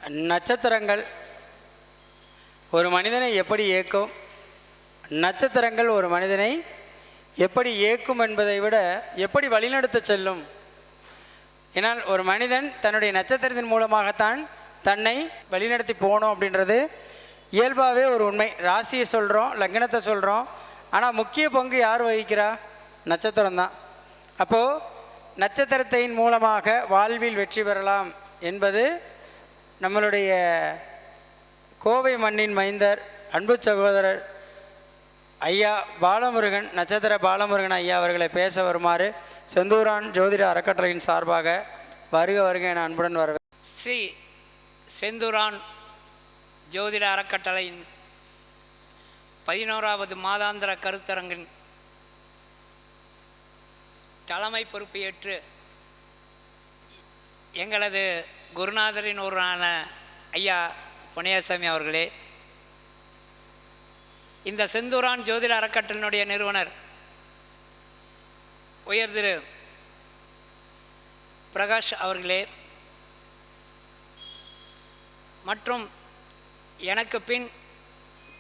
நட்சத்திரங்கள் ஒரு மனிதனை எப்படி இயக்கும், நட்சத்திரங்கள் ஒரு மனிதனை எப்படி இயக்கும் என்பதை விட எப்படி வழிநடத்த செல்லும். ஏன்னால் ஒரு மனிதன் தன்னுடைய நட்சத்திரத்தின் மூலமாகத்தான் தன்னை வழிநடத்தி போகணும் அப்படின்றது இயல்பாகவே ஒரு உண்மை. ராசியை சொல்கிறோம், லக்னத்தை சொல்கிறோம், ஆனால் முக்கிய பங்கு யார் வகிக்கிறா? நட்சத்திரம் தான். அப்போது நட்சத்திரத்தின் மூலமாக வாழ்வில் வெற்றி பெறலாம் என்பது நம்மளுடைய கோவை மண்ணின் மைந்தர் அன்பு சகோதரர் ஐயா பாலமுருகன், நட்சத்திர பாலமுருகன் ஐயா அவர்களை பேச வருமாறு செந்தூரான் ஜோதிட அறக்கட்டளையின் சார்பாக வருக வருக என அன்புடன் வரவேன். ஸ்ரீ செந்தூரான் ஜோதிட அறக்கட்டளையின் 11வது மாதாந்திர கருத்தரங்கின் தலைமை பொறுப்பு ஏற்று எங்களது குருநாதரின் ஒருவரான ஐயா பொன்னியாசாமி அவர்களே, இந்த செந்தூரான் ஜோதிட அறக்கட்டளையினுடைய நிறுவனர் உயர் திரு பிரகாஷ் அவர்களே, மற்றும் எனக்கு பின்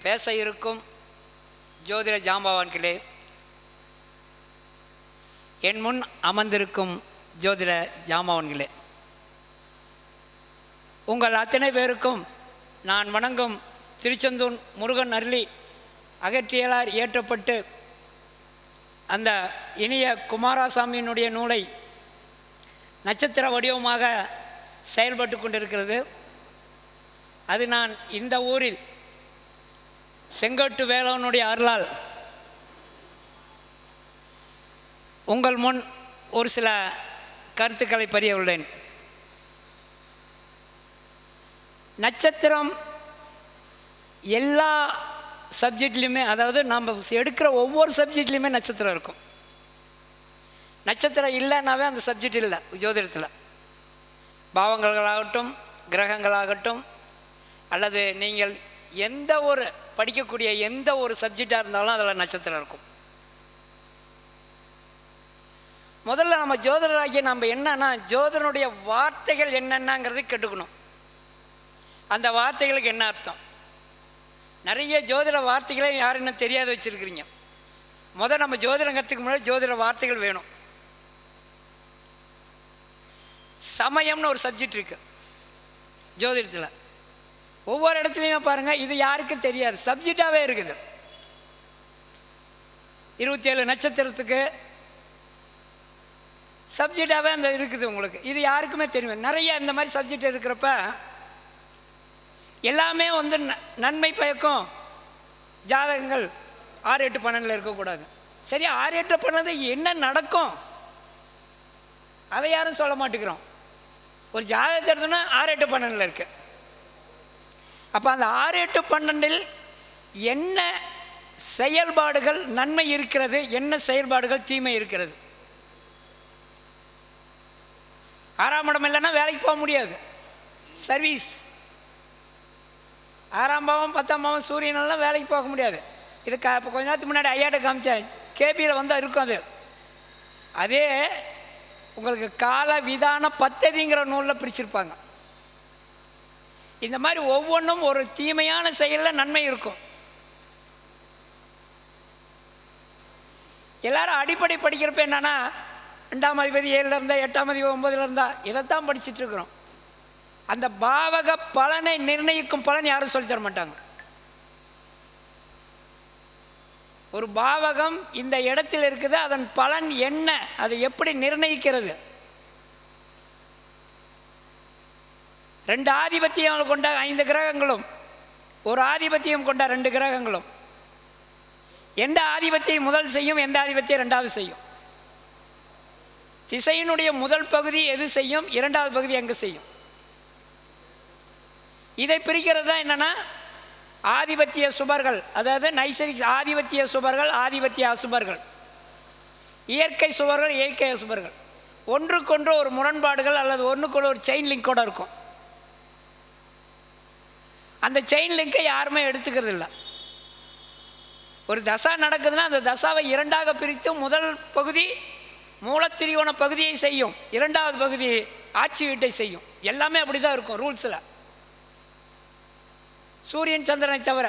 பேச இருக்கும் ஜோதிட ஜாம்பவான்களே, என் முன் அமர்ந்திருக்கும் ஜோதிட ஜாம்பவான்களே, உங்கள் அத்தனை பேருக்கும் நான் வணங்கும் திருச்செந்தூர் முருகன் அருளி அகற்றியலார் இயற்றப்பட்டு அந்த இனிய குமாரசாமியினுடைய நூலை நட்சத்திர வடிவமாக செயல்பட்டு கொண்டிருக்கிறது. அது நான் இந்த ஊரில் செங்கோட்டு வேலவனுடைய அருளால் உங்கள் முன் ஒரு சில கருத்துக்களை பதிய உள்ளேன். நட்சத்திரம் எல்லா சப்ஜெக்ட்லேயுமே, அதாவது நாம் எடுக்கிற ஒவ்வொரு சப்ஜெக்ட்லேயுமே நட்சத்திரம் இருக்கும். நட்சத்திரம் இல்லைன்னாவே அந்த சப்ஜெக்ட் இல்லை. ஜோதிடத்தில் பாவங்களாகட்டும், கிரகங்களாகட்டும், அல்லது நீங்கள் எந்த ஒரு படிக்கக்கூடிய எந்த ஒரு சப்ஜெக்டாக இருந்தாலும் அதில் நட்சத்திரம் இருக்கும். முதல்ல நம்ம ஜோதிடராகிய நம்ம என்னன்னா, ஜோதிடனுடைய வார்த்தைகள் என்னென்னங்கிறது கேட்டுக்கணும். அந்த வார்த்தைகளுக்கு என்ன அர்த்தம்? நிறைய ஜோதிட வார்த்தைகளே யாருன்னு தெரியாத வச்சுருக்கிறீங்க. முதல் நம்ம ஜோதிடங்கிறதுக்கு முன்னாடி ஜோதிட வார்த்தைகள் வேணும். சமயம்னு ஒரு சப்ஜெக்ட் இருக்குது ஜோதிடத்தில். ஒவ்வொரு இடத்துலையுமே பாருங்கள், இது யாருக்கும் தெரியாது, சப்ஜெக்டாகவே இருக்குது. 27 நட்சத்திரத்துக்கு சப்ஜெக்டாகவே அந்த இருக்குது உங்களுக்கு. இது யாருக்குமே தெரியும். நிறைய இந்த மாதிரி சப்ஜெக்ட் இருக்கிறப்ப எல்லாமே நன்மை பயக்கும் ஜாதகங்கள் 6, 8, 12 இருக்கக்கூடாது. சரி, 6, 8, 12 என்ன நடக்கும் அதை யாரும் சொல்ல மாட்டேங்கிறோம். ஒரு ஜாதகத்தை எடுத்தோன்னா 6, 8, 12 இருக்கு. அப்போ அந்த 6, 8, 12 என்ன செயல்பாடுகள் நன்மை இருக்கிறது, என்ன செயல்பாடுகள் தீமை இருக்கிறது. 6ஆம் இடம் இல்லைன்னா வேலைக்கு போக முடியாது, சர்வீஸ். 6ஆம் பாவம் 10ஆம் பாவம் சூரியனெல்லாம் வேலைக்கு போக முடியாது. இது இப்போ கொஞ்ச நேரத்துக்கு முன்னாடி ஐயாட்ட காமிச்சேன், கேபியில் வந்தால் இருக்கும். அதே உங்களுக்கு கால விதான பத்ததிங்கிற நூலில் பிரிச்சிருப்பாங்க. இந்த மாதிரி ஒவ்வொன்றும் ஒரு தீமையான செயலில் நன்மை இருக்கும். எல்லாரும் அடிப்படை படிக்கிறப்ப என்னன்னா, 2ஆம் அதிபதி 7ல் இருந்தா, 8ஆம் அதிபதி 9ல் இருந்தா, இதைத்தான் படிச்சுட்டு இருக்கிறோம். அந்த பாவக பலனை நிர்ணயிக்கும் பலன் யாரும் சொல்லி தர மாட்டாங்க. ஒரு பாவகம் இந்த இடத்தில் இருக்குது, அதன் பலன் என்ன, அதை எப்படி நிர்ணயிக்கிறது. 2 ஆதிபத்தியம் கொண்ட 5 கிரகங்களும், ஒரு ஆதிபத்தியம் கொண்ட 2 கிரகங்களும், எந்த ஆதிபத்தியம் முதல் செய்யும், எந்த ஆதிபத்தியம் 2வது செய்யும், திசையினுடைய முதல் பகுதி எது செய்யும், 2வது பகுதி எங்கு செய்யும், இதை பிரிக்கிறது தான் என்னன்னா ஆதிபத்திய சுபர்கள், அதாவது நைசரிக் ஆதிபத்திய சுபர்கள், ஆதிபத்திய அசுபர்கள், இயற்கை சுபர்கள், இயற்கை அசுபர்கள். ஒன்றுக்கொன்று ஒரு முரண்பாடுகள் அல்லது ஒன்றுக்கொன்று ஒரு செயின் லிங்கோட இருக்கும். அந்த செயின் லிங்கை யாருமே எடுத்துக்கிறது இல்லை. ஒரு தசா நடக்குதுன்னா அந்த தசாவை 2ஆக பிரித்து முதல் பகுதி மூலத்திரிகோண பகுதியை செய்யும், 2வது பகுதி ஆட்சி வீட்டை செய்யும். எல்லாமே அப்படி தான் இருக்கும் ரூல்ஸில். சூரியன் சந்திரனை தவிர.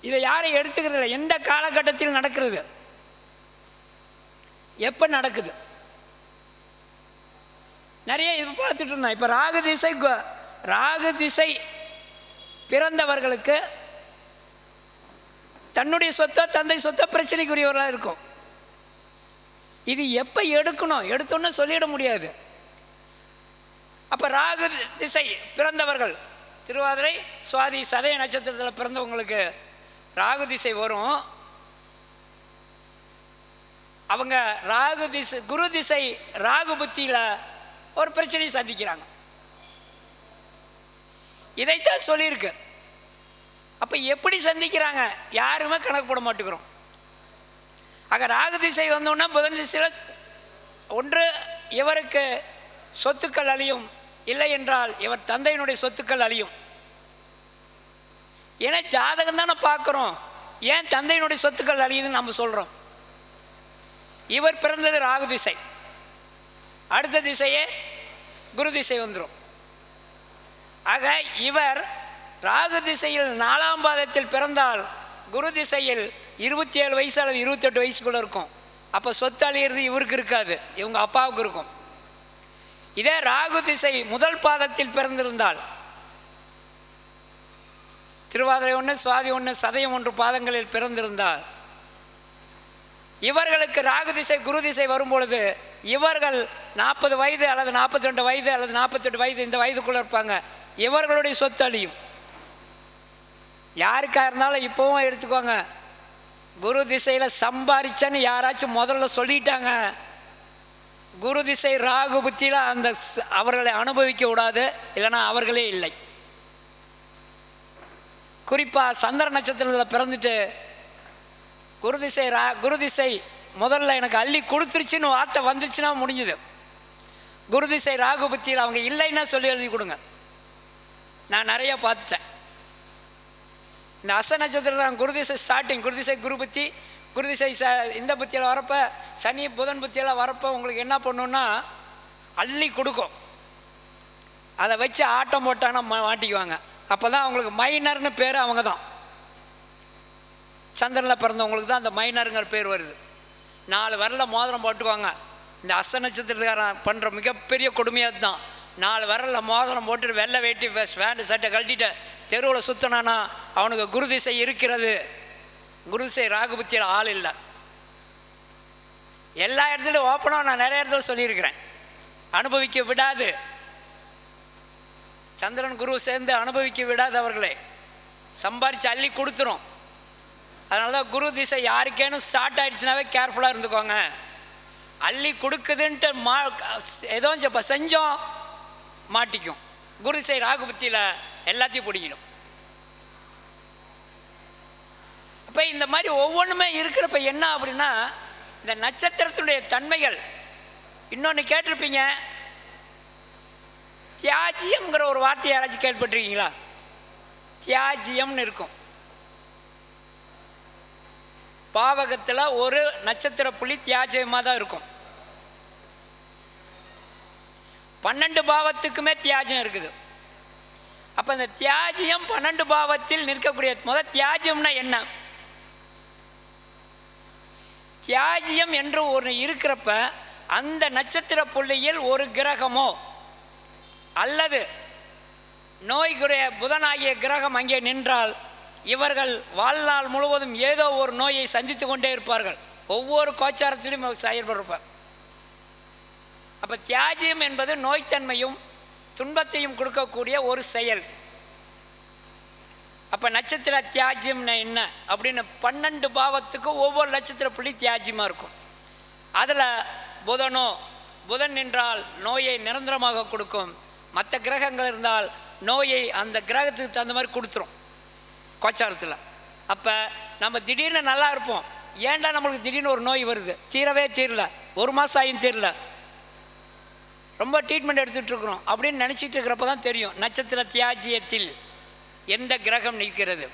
இதை யாரும் எடுத்துக்கிறது இல்லை. எந்த காலகட்டத்தில் நடக்கிறது, எப்போ நடக்குது, நிறைய இது பார்த்துட்டு இருந்தோம். இப்போ ராகு திசை பிறந்தவர்களுக்கு தன்னுடைய சொத்தோ தந்தை சொத்தோ பிரச்சனைக்குரியவர்களாக இருக்கும். இது எப்போ எடுத்தோன்னு சொல்லிட முடியாது. அப்போ ராகு திசை பிறந்தவர்கள், திருவாதிரை சுவாதி சதய நட்சத்திரத்தில் பிறந்தவங்களுக்கு ராகு திசை வரும். அவங்க குரு திசை ராகு புத்தியில் ஒரு பிரச்சனையை சந்திக்கிறாங்க. இதைத்தான் சொல்லியிருக்கு. அப்போ எப்படி சந்திக்கிறாங்க யாருமே கணக்கு போட மாட்டேங்கிறோம். ஆக ராகு திசை வந்தோன்னா புதன் திசையில் ஒன்று இவருக்கு சொத்துக்கள் அழியும், இல்லை என்றால் இவர் தந்தையினுடைய சொத்துக்கள் அழியும். ஏன்னா ஜாதகம் தானே பார்க்குறோம், ஏன் தந்தையினுடைய சொத்துக்கள் அழியுதுன்னு நம்ம சொல்கிறோம். இவர் பிறந்தது ராகு திசை, அடுத்த திசையே குரு திசை வந்துடும். ஆக இவர் ராகு திசையில் 4ஆம் பாதத்தில் பிறந்தால் குரு திசையில் 27 வயசு அல்லது 28 வயசுக்குள்ளே இருக்கும். அப்போ சொத்து அழியிறது இவருக்கு இருக்காது, இவங்க அப்பாவுக்கு இருக்கும். இதே ராகு திசை முதல் பாதத்தில் பிறந்திருந்தால், திருவாதிரை 1 சுவாதி 1 சதயம் 1 பாதங்களில் பிறந்திருந்தால், இவர்களுக்கு ராகு திசை குரு திசை வரும்பொழுது இவர்கள் 40 வயது அல்லது 42 வயது அல்லது 48 வயது இந்த வயதுக்குள்ளே இருப்பாங்க. இவர்களுடைய சொத்து அழியும். யாருக்காக இருந்தாலும் இப்போவும் எடுத்துக்கோங்க, குரு திசையில் சம்பாரிச்சன்னு யாராச்சும் முதல்ல சொல்லிட்டாங்க, குரு திசை ராகு புத்தியில் அந்த அவர்களை அனுபவிக்க விடாது, இல்லைன்னா அவர்களே இல்லை. குறிப்பாக சந்திர நட்சத்திரத்தில் பிறந்துட்டு குரு திசை முதல்ல எனக்கு அள்ளி கொடுத்துருச்சுன்னு வார்த்தை வந்துச்சுன்னா முடிஞ்சுது. குரு திசை ராகு புத்தியில் அவங்க இல்லைன்னா சொல்லி எழுதி கொடுங்க. நான் நிறையா பார்த்துட்டேன். இந்த அச நட்சத்திரம் குரு திசை ஸ்டார்டிங், குரு திசை குரு புத்தி, குரு திசை இந்த புத்தியில் வரப்போ, சனி புதன் புத்தியெல்லாம் வரப்போ உங்களுக்கு என்ன பண்ணுன்னா அள்ளி கொடுக்கும். அதை வச்சு ஆட்டம் போட்டாங்கன்னா மாட்டிக்குவாங்க. அப்போ தான் அவங்களுக்கு மைனர்னு பேர். அவங்க தான் சந்திரனில் பிறந்தவங்களுக்கு தான் அந்த மைனருங்கிற பேர் வருது. 4 விரல மோதிரம் போட்டுக்குவாங்க. இந்த அச நட்சத்திரத்துக்காரன் பண்ணுற மிகப்பெரிய கொடுமையாக தான். 4 விரல மோதிரம் போட்டு வெள்ளை வேட்டி பேண்ட் சட்டை கழட்டிட்டு தெருவில் சுற்றினானா அவனுக்கு குரு திசை இருக்கிறது. குரு திசை ராகுபத்தியில் ஆள் இல்லை. எல்லா இடத்துலையும் ஓப்பனாக நான் நிறைய இடத்துல சொல்லியிருக்கிறேன், அனுபவிக்க விடாது. சந்திரன் குரு சேர்ந்து அனுபவிக்க விடாது, அவர்களே சம்பாரித்து அள்ளி கொடுத்துரும். அதனால தான் குரு திசை யாருக்கேனும் ஸ்டார்ட் ஆகிடுச்சுனாவே கேர்ஃபுல்லாக இருந்துக்கோங்க. அள்ளி கொடுக்குதுன்ட்டு ஏதோ இப்போ செஞ்சோம் மாட்டிக்கும். குரு திசை ராகுபத்தியில் எல்லாத்தையும் பிடிக்கணும். இப்போ இந்த மாதிரி ஒவ்வொன்றுமே இருக்கிறப்ப என்ன அப்படின்னா, இந்த நட்சத்திரத்தினுடைய தன்மைகள். இன்னொன்று கேட்டிருப்பீங்க, தியாஜியம்ங்கிற ஒரு வார்த்தை யாராச்சும் கேள்விப்பட்டிருக்கீங்களா? தியாஜியம்னு இருக்கும். பாவகத்தில் ஒரு நட்சத்திர புள்ளி தியாஜியமாக தான் இருக்கும். 12 பாவத்துக்குமே தியாஜியம் இருக்குது. அப்போ இந்த தியாஜியம் 12 பாவத்தில் நிற்கக்கூடிய முதல் தியாஜியம்னா என்ன? தியாஜியம் என்று ஒரு இருக்கிறப்ப அந்த நட்சத்திர புள்ளியில் ஒரு கிரகமோ அல்லது நோய்க்குரிய புதனாகிய கிரகம் அங்கே நின்றால் இவர்கள் வாழ்நாள் முழுவதும் ஏதோ ஒரு நோயை சந்தித்து கொண்டே இருப்பார்கள். ஒவ்வொரு கோச்சாரத்திலும் செயல்படுவார். அப்போ தியாஜியம் என்பது நோய்த்தன்மையும் துன்பத்தையும் கொடுக்கக்கூடிய ஒரு செயல். அப்போ நட்சத்திர தியாஜியம்னா என்ன அப்படின்னு 12 பாவத்துக்கும் ஒவ்வொரு நட்சத்திர புள்ளி தியாஜியமாக இருக்கும். அதில் புதன் நின்றால் நோயை நிரந்தரமாக கொடுக்கும். மற்ற கிரகங்கள் இருந்தால் நோயை அந்த கிரகத்துக்கு தகுந்த மாதிரி கொடுத்துரும் கோச்சாரத்தில். அப்போ நம்ம திடீர்னு நல்லா இருப்போம், ஏன்டா நம்மளுக்கு திடீர்னு ஒரு நோய் வருது, தீரல, 1 மாதம் ஆகியும் தீரல, ரொம்ப ட்ரீட்மெண்ட் எடுத்துகிட்ருக்குறோம் அப்படின்னு நினச்சிட்டு இருக்கிறப்ப தான் தெரியும் நட்சத்திர தியாஜியத்தில் எந்த கிரகம் நிற்கிறது.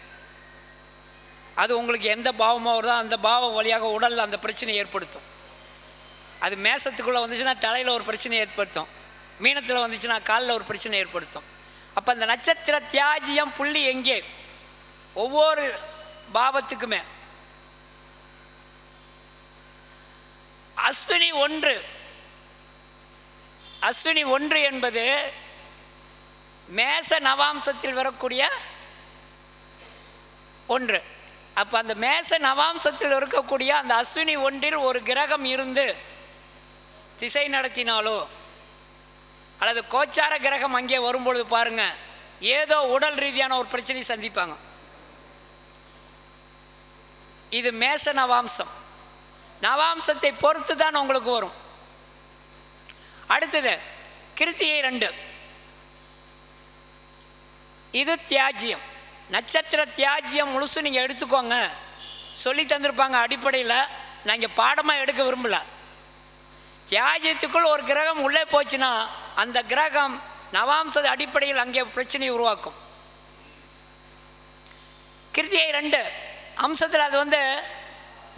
அது உங்களுக்கு எந்த பாவமாக வருதோ அந்த பாவம் வழியாக உடலில் அந்த பிரச்சனையை ஏற்படுத்தும். அது மேசத்துக்குள்ளே வந்துச்சுன்னா தலையில் ஒரு பிரச்சனையை ஏற்படுத்தும், மீனத்தில் வந்துச்சுன்னா காலில் ஒரு பிரச்சனை ஏற்படுத்தும். அப்போ அந்த நட்சத்திர தியாஜியம் புள்ளி எங்கே? ஒவ்வொரு பாவத்துக்குமே அஸ்வினி 1. அஸ்வினி 1 என்பது மேச நவாம்சத்தில் வரக்கூடிய 1. அப்போ அந்த மேச நவாம்சத்தில் இருக்கக்கூடிய அந்த அஸ்வினி 1 ஒரு கிரகம் இருந்து திசை நடத்தினாலோ அல்லது கோச்சார கிரகம் அங்கே வரும்பொழுது பாருங்க, ஏதோ உடல் ரீதியான ஒரு பிரச்சனையை சந்திப்பாங்க. இது மேச நவாம்சம். நவாம்சத்தை பொறுத்து தான் உங்களுக்கு வரும். அடுத்தது கிருத்திகை 2. இது தியாஜியம். நட்சத்திர தியாஜியம் முழுசு நீங்கள் எடுத்துக்கோங்க, சொல்லி தந்திருப்பாங்க அடிப்படையில். நான் இங்கே பாடமாக எடுக்க விரும்பல. தியாஜியத்துக்குள் ஒரு கிரகம் உள்ளே போச்சுன்னா அந்த கிரகம் நவாம்ச அடிப்படையில் அங்கே பிரச்சனையை உருவாக்கும். கிருத்திகை 2 அம்சத்தில் அது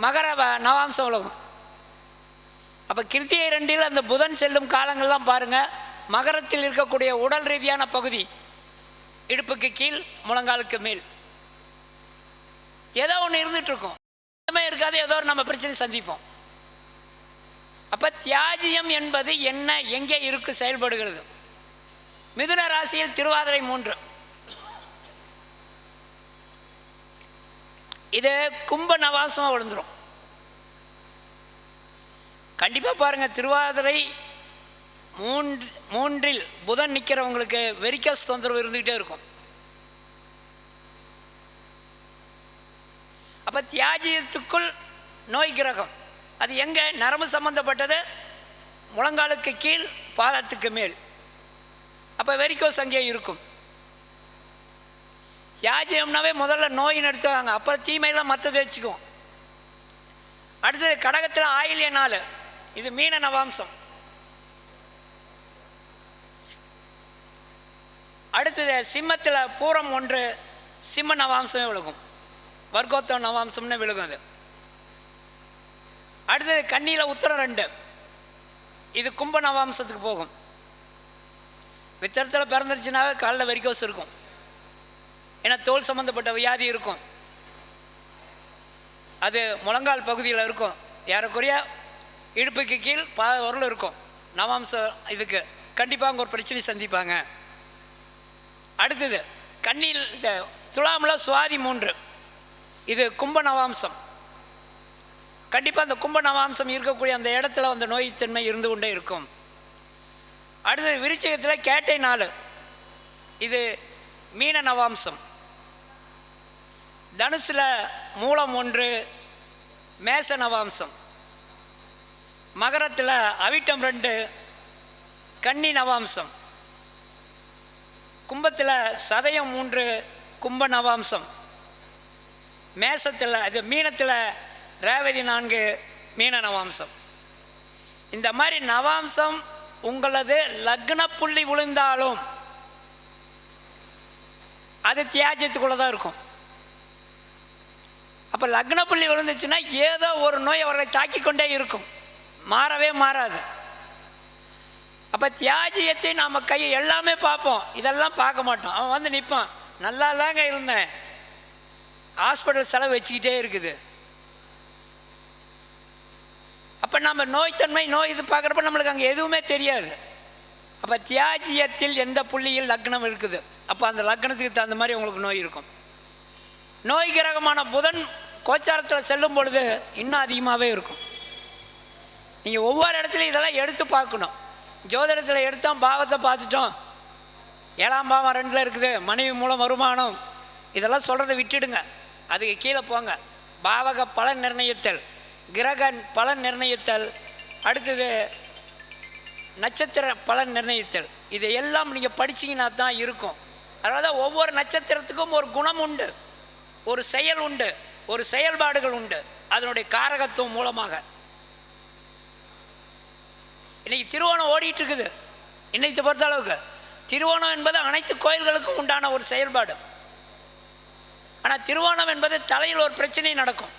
மகர நவாம்சம் உலகம். அப்போ கிருத்திகை 2 அந்த புதன் செல்லும் காலங்கள்லாம் பாருங்கள், மகரத்தில் இருக்கக்கூடிய உடல் ரீதியான பகுதி இடுப்புக்கு கீழ் முழங்காலுக்கு மேல் ஏதோ ஒன்று இருந்துகிட்ருக்கும், இருக்காது, ஏதோ ஒரு நம்ம பிரச்சனை சந்திப்போம். அப்போ தியாஜியம் என்பது என்ன, எங்கே இருக்கு செயல்படுகிறது? மிதுன ராசியில் திருவாதிரை 3. இது கும்ப நவாசமாக விழுந்துடும். கண்டிப்பாக பாருங்கள், திருவாதிரை 3 புதன் நிற்கிறவங்களுக்கு வெரிக்கஸ் தொந்தரவு இருந்துக்கிட்டே இருக்கும். அப்போ தியாஜியத்துக்குள் நோய் கிரகம் அது எங்கே? நரம்பு சம்பந்தப்பட்டது, முழங்காலுக்கு கீழ் பாதத்துக்கு மேல். அப்போ வெரிக்கோஸ் அங்கே இருக்கும். தியாஜியம்னாவே முதல்ல நோயின்னு எடுத்துவாங்க, அப்போ தீமையெல்லாம் மற்றது வச்சுக்கும். அடுத்தது கடகத்தில் ஆயில்ய 4. இது மீன நவாம்சம். அடுத்தது சிம்மத்தில் பூரம் 1 சிம்ம நவாம்சமே விழுகும், வர்க்கோத்தம நவாம்சம்னு விழுகும் அது. அடுத்தது கன்னியில் உத்தரம் 2 இது கும்ப நவாம்சத்துக்கு போகும். வித்தரத்தில் பிறந்துருச்சுனாவே காலில் வெரிக்கோஸ் இருக்கும், ஏன்னா தோல் சம்மந்தப்பட்ட வியாதி இருக்கும். அது முழங்கால் பகுதியில் இருக்கும், ஏறக்குறைய இடுப்புக்கு கீழ் பாத உரல் இருக்கும். நவாம்சம் இதுக்கு கண்டிப்பாக அங்கே ஒரு பிரச்சனை சந்திப்பாங்க. அடுத்தது கண்ணில் துலாமில் சுவாதி 3 இது கும்ப நவாம்சம். கண்டிப்பாக அந்த கும்ப நவாம்சம் இருக்கக்கூடிய அந்த இடத்துல அந்த நோய்த்தன்மை இருந்து கொண்டே இருக்கும். அடுத்தது விருச்சிகத்தில் கேட்டை 4 இது மீன நவாம்சம். தனுசில் மூலம் 1 மேச நவாம்சம். மகரத்தில் அவிட்டம் 2 கன்னி நவாம்சம். கும்பத்தில் சதயம் 3 கும்ப நவாம்சம். மேசத்தில் இது மீனத்தில் ரேவதி 4 மீன நவாம்சம். இந்த மாதிரி நவாம்சம் உங்களது லக்ன புள்ளி விழுந்தாலும் அது தியாஜத்துக்குள்ளே தான் இருக்கும். அப்போ லக்ன புள்ளி விழுந்துச்சுன்னா ஏதோ ஒரு நோய் அவர்களை தாக்கி கொண்டே இருக்கும், மாறவே மாறாது. அப்போ தியாஜியத்தை நாம் எல்லாமே பார்ப்போம், இதெல்லாம் பார்க்க மாட்டோம். அவன் நிற்பான், நல்லா தாங்க இருந்தேன், ஹாஸ்பிட்டல் செலவு வச்சுக்கிட்டே இருக்குது. அப்போ நம்ம நோய்த்தன்மை நோய் இது பார்க்குறப்ப நம்மளுக்கு அங்கே எதுவுமே தெரியாது. அப்போ தியாஜியத்தில் எந்த புள்ளியில் லக்னம் இருக்குது, அப்போ அந்த லக்னத்துக்கு தகுந்த மாதிரி உங்களுக்கு நோய் இருக்கும். நோய் கிரகமான புதன் கோச்சாரத்தில் செல்லும் பொழுது இன்னும் அதிகமாகவே இருக்கும். நீங்கள் ஒவ்வொரு இடத்துலையும் இதெல்லாம் எடுத்து பார்க்கணும். ஜோதிடத்தில் எடுத்தோம், பாவத்தை பார்த்துட்டோம், 7ஆம் பாவம் 2ல் இருக்குது, மனைவி மூலம் வருமானம், இதெல்லாம் சொல்கிறத விட்டுடுங்க, அதுக்கு கீழே போங்க. பாவக பலன் நிர்ணயித்தல், கிரக பலன் நிர்ணயித்தல், அடுத்தது நட்சத்திர பலன் நிர்ணயித்தல், இதையெல்லாம் நீங்கள் படிச்சிங்கன்னா தான் இருக்கும். அதனால தான் ஒவ்வொரு நட்சத்திரத்துக்கும் ஒரு குணம் உண்டு, ஒரு செயல் உண்டு, ஒரு செயல்பாடுகள் உண்டு, அதனுடைய காரகத்துவம் மூலமாக. இன்றைக்கி திருவோணம் ஓடிட்டு இருக்குது. இன்னைக்கு பொறுத்த அளவுக்கு திருவோணம் என்பது அனைத்து கோயில்களுக்கும் உண்டான ஒரு செயல்பாடு. ஆனால் திருவோணம் என்பது தலையில் ஒரு பிரச்சனை நடக்கும்.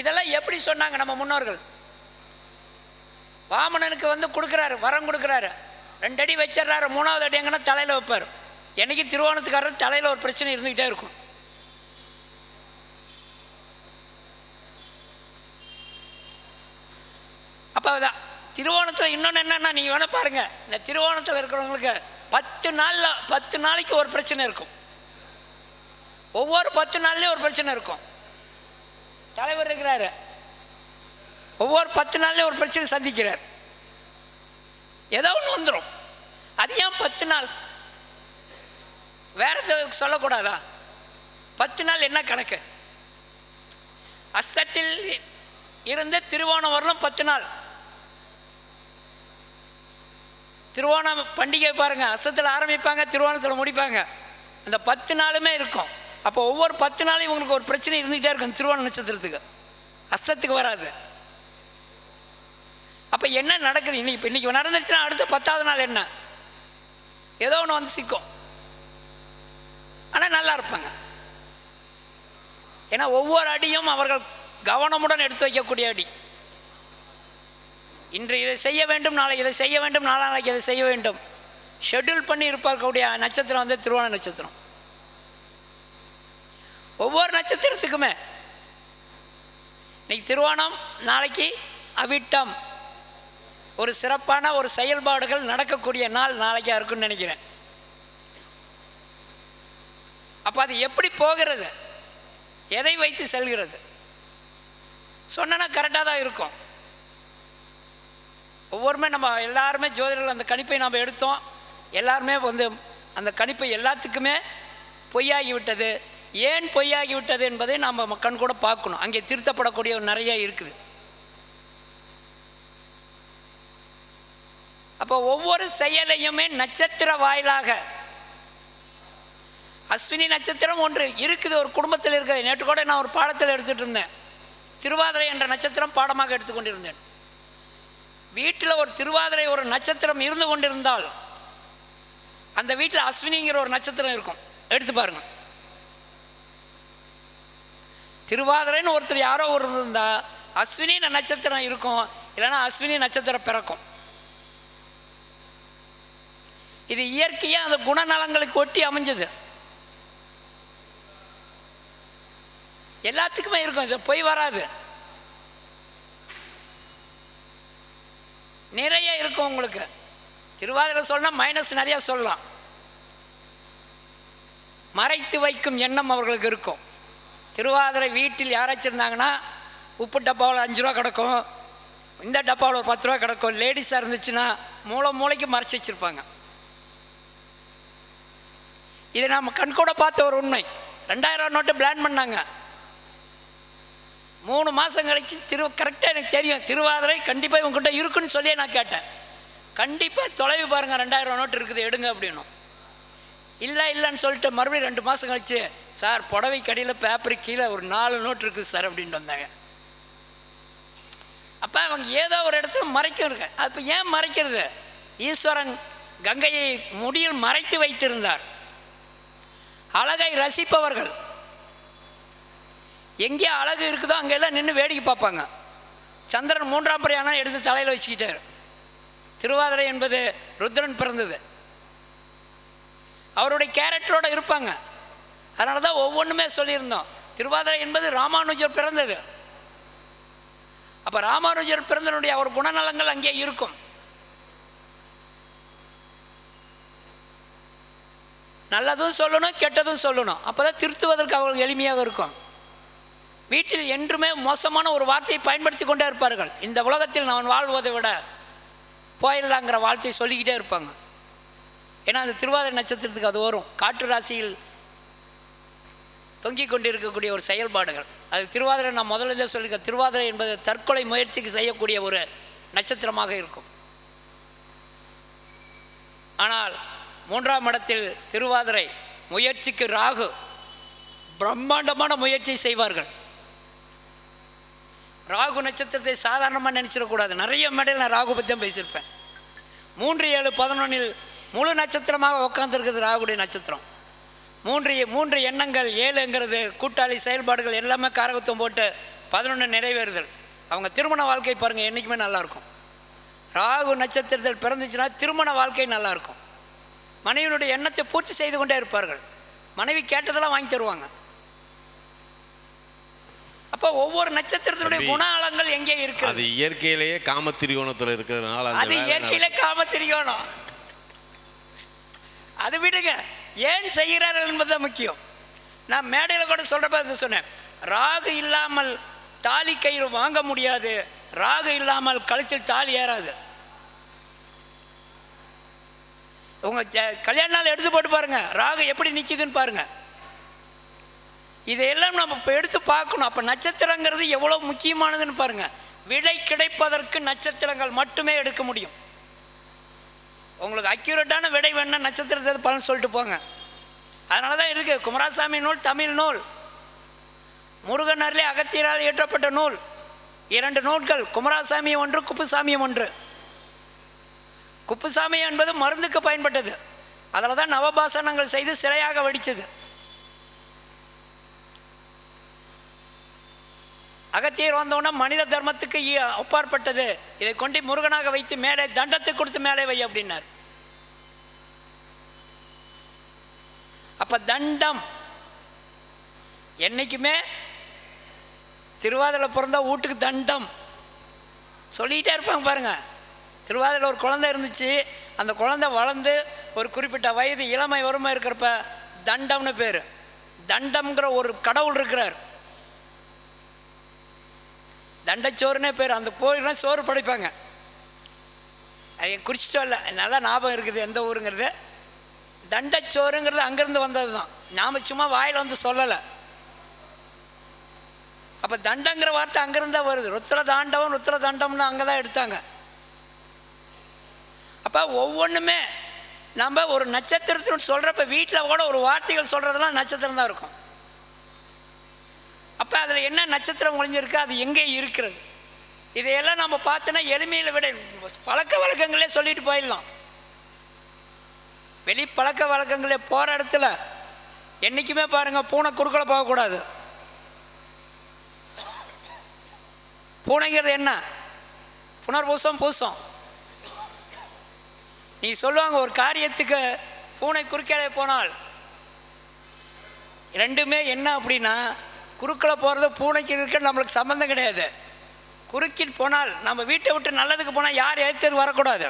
இதெல்லாம் எப்படி சொன்னாங்க நம்ம முன்னோர்கள்? வாமனனுக்கு கொடுக்குறாரு, வரம் கொடுக்குறாரு, 2 அடி வச்சிடறாரு, 3வது அடி எங்கன்னா தலையில் வைப்பார். என்னைக்கு திருவோணத்துக்காரர் தலையில் ஒரு பிரச்சனை இருந்துக்கிட்டே இருக்கும். அப்போ திருவோணத்தில் இன்னொன்று என்னென்னா, நீங்கள் வேணால் பாருங்கள், இந்த திருவோணத்தில் இருக்கிறவங்களுக்கு 10 நாளைக்கு ஒரு பிரச்சனை இருக்கும். ஒவ்வொரு 10 நாள்லேயும் ஒரு பிரச்சனை இருக்கும். தலைவர் இருக்கிறாரு, ஒவ்வொரு 10 நாள்லேயும் ஒரு பிரச்சனை சந்திக்கிறார். ஏதோ ஒன்று வந்துடும். அது ஏன் 10 நாள்? வேற எதுவும் சொல்லக்கூடாதா? 10 நாள் என்ன கணக்கு? அஸ்தத்தில் இருந்து திருவோணம் வரலும் 10 நாள். திருவோணம் பண்டிகை பாருங்க, அஸ்தத்தில் ஆரம்பிப்பாங்க, திருவோணத்தில் முடிப்பாங்க. அந்த 10 நாளுமே இருக்கும். அப்போ ஒவ்வொரு 10 நாளும் இவங்களுக்கு ஒரு பிரச்சனை இருந்துகிட்டே இருக்கும். திருவோண நட்சத்திரத்துக்கு அஸ்தத்துக்கு வராது. அப்போ என்ன நடக்குது? இன்னைக்கு நடந்துச்சுன்னா அடுத்த 10வது நாள் என்ன? ஏதோ ஒன்று வந்து சிக்கும். ஆனால் நல்லா இருப்பாங்க. ஏன்னா ஒவ்வொரு அடியும் அவர்கள் கவனமுடன் எடுத்து வைக்கக்கூடிய அடி. இன்று இதை செய்ய வேண்டும், நாளை இதை செய்ய வேண்டும், நாளைக்கு இதை செய்ய வேண்டும், ஷெட்யூல் பண்ணி இருப்பக்கூடிய நட்சத்திரம் வந்து திருவோண நட்சத்திரம். ஒவ்வொரு நட்சத்திரத்துக்குமே இன்னைக்கு திருவோணம், நாளைக்கு அவிட்டம், ஒரு சிறப்பான ஒரு செயல்பாடுகள் நடக்கக்கூடிய நாள் நாளைக்கா இருக்குன்னு நினைக்கிறேன். அப்போ அது எப்படி போகிறது, எதை வைத்து செல்கிறது சொன்னா கரெக்டாக தான் இருக்கும். ஒவ்வொருமே நம்ம எல்லாருமே ஜோதிடர்கள் அந்த கணிப்பை நாம் எடுத்தோம். எல்லாருமே வந்து அந்த கணிப்பை எல்லாத்துக்குமே பொய்யாகிவிட்டது. ஏன் பொய்யாகிவிட்டது என்பதை நாம் கண் கூட பார்க்கணும். அங்கே திருத்தப்படக்கூடிய நிறைய இருக்குது. அப்போ ஒவ்வொரு செயலையுமே நட்சத்திர வாயிலாக, அஸ்வினி நட்சத்திரம் ஒன்று இருக்குது ஒரு குடும்பத்தில் இருக்குது. நேற்று கூட நான் ஒரு பாடத்தில் எடுத்துகிட்டு இருந்தேன். திருவாதிரை என்ற நட்சத்திரம் பாடமாக எடுத்துக்கொண்டிருந்தேன். வீட்டில் ஒரு திருவாதிரை ஒரு நட்சத்திரம் இருந்து கொண்டிருந்தால் அந்த வீட்டில் அஸ்வினிங்கிற ஒரு நட்சத்திரம் இருக்கும். எடுத்து பாருங்க. திருவாதிரைன்னு ஒருத்தர் யாரோ ஒரு இருந்தா அஸ்வினி நட்சத்திரம் இருக்கும், இல்லைன்னா அஸ்வினி நட்சத்திரம் பிறக்கும். இது இயற்கையாக அந்த குணநலங்களுக்கு ஒட்டி அமைஞ்சது. எல்லாத்துக்குமே இருக்கும். இது போய் வராது, நிறைய இருக்கும். உங்களுக்கு திருவாதிரை சொல்லலாம், மைனஸ் நிறைய சொல்லலாம். மறைத்து வைக்கும் எண்ணம் அவர்களுக்கு இருக்கும். திருவாதிரை வீட்டில் யாராச்சும் இருந்தாங்கன்னா உப்பு டப்பாவில் 5 ரூபா கிடக்கும், இந்த டப்பாவில் ஒரு 10 ரூபா கிடக்கும். லேடிஸாக இருந்துச்சுன்னா மூளைக்கு மறைச்சி வச்சுருப்பாங்க. இது நாம் கண்கூட பார்த்த ஒரு உண்மை. 2000 நோட்டு பிளான் பண்ணாங்க. 3 மாதம் கழிச்சு கரெக்டாக எனக்கு தெரியும் திருவாதிரை கண்டிப்பாக இவங்ககிட்ட இருக்குன்னு சொல்லி நான் கேட்டேன். கண்டிப்பாக தொலைவு பாருங்கள் 2000 நோட்டு இருக்குது எடுங்க அப்படின்னும். இல்லைன்னு சொல்லிட்டு மறுபடியும் 2 மாதம் கழிச்சு, சார் புடவை கடையில் பேப்பரு கீழே ஒரு 4 நோட்டு இருக்குது சார் அப்படின்ட்டு வந்தாங்க. அப்போ அவங்க ஏதோ ஒரு இடத்துல மறைக்க. அப்போ ஏன் மறைக்கிறது? ஈஸ்வரன் கங்கையை முடியில் மறைத்து வைத்திருந்தார். அழகை ரசிப்பவர்கள் எங்கே அழகு இருக்குதோ அங்கெல்லாம் நின்று வேடிக்கை பார்ப்பாங்க. சந்திரன் 3ஆம் பிரயாணம் எடுத்து தலையில் வச்சுக்கிட்டார். திருவாதிரை என்பது ருத்ரன் பிறந்தது. அவருடைய கேரக்டரோடு இருப்பாங்க. அதனால தான் ஒவ்வொன்றுமே சொல்லியிருந்தோம். திருவாதிரை என்பது ராமானுஜர் பிறந்தது. அப்போ ராமானுஜர் பிறந்தனுடைய அவர் குணநலங்கள் அங்கே இருக்கும். நல்லதும் சொல்லணும், கெட்டதும் சொல்லணும். அப்போ தான் திருத்துவதற்கு அவர்களுக்கு எளிமையாக இருக்கும். வீட்டில் என்றுமே மோசமான ஒரு வார்த்தையை பயன்படுத்தி கொண்டே இருப்பார்கள். இந்த உலகத்தில் நான் வாழ்வதை விட போயிடலாங்கிற வார்த்தையை சொல்லிக்கிட்டே இருப்பாங்க. ஏன்னா அந்த திருவாதிரை நட்சத்திரத்துக்கு அது வரும். காற்று ராசியில் தொங்கிக் கொண்டிருக்கக்கூடிய ஒரு செயல்பாடுகள். அது திருவாதிரை நான் முதல்ல சொல்லியிருக்கேன். திருவாதிரை என்பது தற்கொலை முயற்சிக்கு செய்யக்கூடிய ஒரு நட்சத்திரமாக இருக்கும். ஆனால் 3ஆம் இடத்தில் திருவாதிரை முயற்சிக்கு ராகு பிரம்மாண்டமான முயற்சி செய்வார்கள். ராகு நட்சத்திரத்தை சாதாரணமாக நினச்சிடக்கூடாது. நிறைய மேடையில் நான் ராகு பற்றி தான் பேசியிருப்பேன். 3-7-11 முழு நட்சத்திரமாக உட்காந்துருக்குது ராகுடைய நட்சத்திரம். 3 எண்ணங்கள், 7ங்கிறது கூட்டாளி செயல்பாடுகள் எல்லாமே காரகத்துவம் போட்டு 11 நிறைவேறுதல். அவங்க திருமண வாழ்க்கை பாருங்கள் என்றைக்குமே நல்லாயிருக்கும். ராகு நட்சத்திரத்தில் பிறந்துச்சுன்னா திருமண வாழ்க்கை நல்லாயிருக்கும். மனைவியினுடைய எண்ணத்தை பூர்த்தி செய்து கொண்டே இருப்பார்கள். மனைவி கேட்டதெல்லாம் வாங்கி தருவாங்க. அப்போ ஒவ்வொரு நட்சத்திரத்தினுடைய குணாலங்கள் எங்கே இருக்கு? அது இயற்கையிலேயே காமத்திரிகோணத்தில் இருக்கிறதுனால அது இயற்கையிலே காமத்திரிகோணம். அது விடுங்க, ஏன் செய்கிறார்கள் என்பதுதான் முக்கியம். நான் மேடையில் கூட சொல்கிறப்ப சொன்னேன், ராகு இல்லாமல் தாலி கயிறு வாங்க முடியாது, ராகு இல்லாமல் கழுத்தில் தாலி ஏறாது. உங்கள் கல்யாண நாள் எடுத்து போட்டு பாருங்கள், ராகு எப்படி நிற்கிதுன்னு பாருங்கள். இதையெல்லாம் நம்ம இப்போ எடுத்து பார்க்கணும். அப்போ நட்சத்திரங்கிறது எவ்வளோ முக்கியமானதுன்னு பாருங்கள். விடை கிடைப்பதற்கு நட்சத்திரங்கள் மட்டுமே எடுக்க முடியும். உங்களுக்கு அக்யூரேட்டான விடை வேணும்னா நட்சத்திரத்தை பலன் சொல்லிட்டு போங்க. அதனால தான் இருக்குது குமாரசாமி நூல், தமிழ் நூல், முருகனர்லே அகத்தியரால் இயற்றப்பட்ட நூல், 2 நூல்கள், குமாரசாமியம் ஒன்று, குப்புசாமியம் ஒன்று. குப்புசாமியம் என்பது மருந்துக்கு பயன்பட்டது. அதில் தான் நவபாசனங்கள் செய்து சிலையாக வடித்தது. அகத்தியர் வந்தோன்னா மனித தர்மத்துக்கு ஒப்பாற்பட்டது, இதை கொண்டு முருகனாக வைத்து மேலே தண்டத்தை கொடுத்து மேலே வை அப்படின்னார். அப்போ தண்டம் என்றைக்குமே திருவாதிரை பிறந்தா வீட்டுக்கு தண்டம் சொல்லிகிட்டே இருப்பாங்க பாருங்கள். திருவாதிரை ஒரு குழந்தை இருந்துச்சு, அந்த குழந்தை வளர்ந்து ஒரு குறிப்பிட்ட வயது இளமை வறுமை இருக்கிறப்ப தண்டம்னு பேர். தண்டம்ங்கிற ஒரு கடவுள் இருக்கிறார், தண்டச்சோறுனே பேர். அந்த கோயிலாம் சோறு படைப்பாங்க. அது குறிச்சு சொல்ல நல்லா ஞாபகம் இருக்குது எந்த ஊருங்கிறது. தண்டச்சோறுங்கிறது அங்கேருந்து வந்தது தான், நாம் சும்மா வாயில் வந்து சொல்லலை. அப்போ தண்டங்கிற வார்த்தை அங்கேருந்து தான் வருது. ருத்ர தாண்டவம், ருத்ர தண்டம்னு அங்கே தான் எடுத்தாங்க. அப்போ ஒவ்வொன்றுமே நம்ம ஒரு நட்சத்திரத்தின்னு சொல்கிறப்ப வீட்டில் கூட ஒரு வார்த்தைகள் சொல்கிறதெல்லாம் நட்சத்திரம் தான் இருக்கும். அப்போ அதில் என்ன நட்சத்திரம் ஒழிஞ்சிருக்கு, அது எங்கே இருக்கிறது, இதையெல்லாம் நம்ம பார்த்தோன்னா எளிமையில் விட பழக்க வழக்கங்களே சொல்லிட்டு போயிடலாம். வெளி பழக்க வழக்கங்களே போகிற இடத்துல என்றைக்குமே பாருங்கள், பூனை குறுக்களை போகக்கூடாது. பூனைங்கிறது என்ன? புனர்பூசம், பூசம். நீ சொல்லுவாங்க ஒரு காரியத்துக்கு பூனை குறுக்கே போனால் ரெண்டுமே என்ன அப்படின்னா, குறுக்கில் போகிறது பூனைக்கு இருக்க நம்மளுக்கு சம்மந்தம் கிடையாது. குறுக்கில் போனால் நம்ம வீட்டை விட்டு நல்லதுக்கு போனால் யார் எதிர்த்து வரக்கூடாது,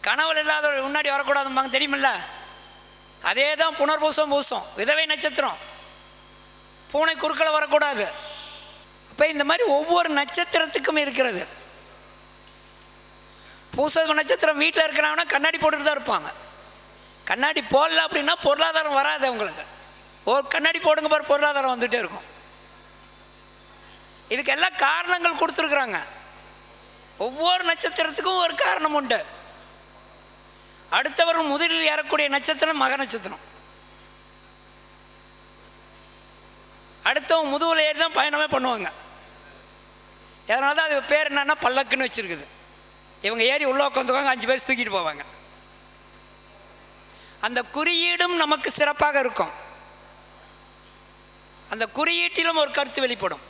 கனவுல இல்லாத முன்னாடி வரக்கூடாதும்பாங்க தெரியுமில்ல. அதே தான் புனர்பூசம், பூசம், விதவை நட்சத்திரம். பூனை குறுக்கில் வரக்கூடாது. இப்போ இந்த மாதிரி ஒவ்வொரு நட்சத்திரத்துக்கும் இருக்கிறது. பூச நட்சத்திரம் வீட்டில் இருக்கிறாங்கன்னா கண்ணாடி போட்டுட்டு தான் இருப்பாங்க. கண்ணாடி போடல அப்படின்னா பொருளாதாரம் வராது உங்களுக்கு. ஒரு கண்ணாடி போடுங்க பாரு, பொருளாதாரம் வந்துகிட்டே இருக்கும். இதுக்கு எல்லாம் காரணங்கள் கொடுத்துருக்குறாங்க. ஒவ்வொரு நட்சத்திரத்துக்கும் ஒரு காரணம் உண்டு. அடுத்தவர் முதலில் ஏறக்கூடிய நட்சத்திரம் மக நட்சத்திரம். அடுத்தவங்க முதுகில் ஏறி தான் பயணமே பண்ணுவாங்க. அதனால தான் அது பேர் என்னன்னா பல்லக்குன்னு வச்சுருக்குது. இவங்க ஏறி உள்ளே உட்காந்துக்குவாங்க, 5 பேர் தூக்கிட்டு போவாங்க. அந்த குறியீடும் நமக்கு சிறப்பாக இருக்கும். அந்த குறியீட்டிலும் ஒரு கருத்து வெளிப்படும்.